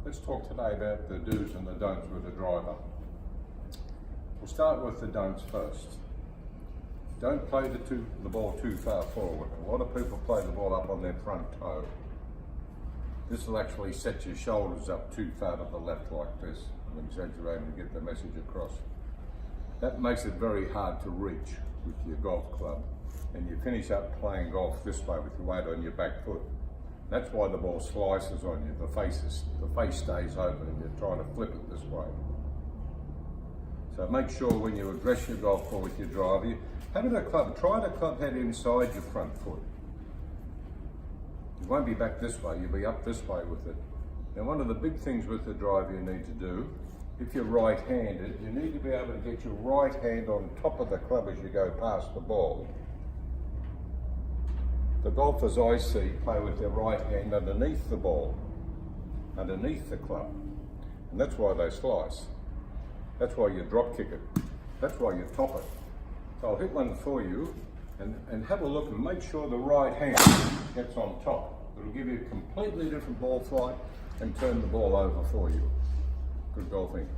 let's talk today about the do's and the don'ts with a driver. We'll start with the don'ts first. Don't play the ball too far forward. A lot of people play the ball up on their front toe. This will actually set your shoulders up too far to the left like this. I'm exaggerating to get the message across. That makes it very hard to reach with your golf club, and you finish up playing golf this way with your weight on your back foot. That's why the ball slices on you. The face stays open and you're trying to flip it this way. So make sure when you address your golf ball with your driver, having a club, try the club head inside your front foot. You won't be back this way, you'll be up this way with it. Now one of the big things with the driver you need to do, if you're right-handed, you need to be able to get your right hand on top of the club as you go past the ball. The golfers I see play with their right hand underneath the ball, underneath the club. And that's why they slice. That's why you drop kick it. That's why you top it. So I'll hit one for you and have a look and make sure the right hand gets on top. It'll give you a completely different ball flight and turn the ball over for you. Good golfing.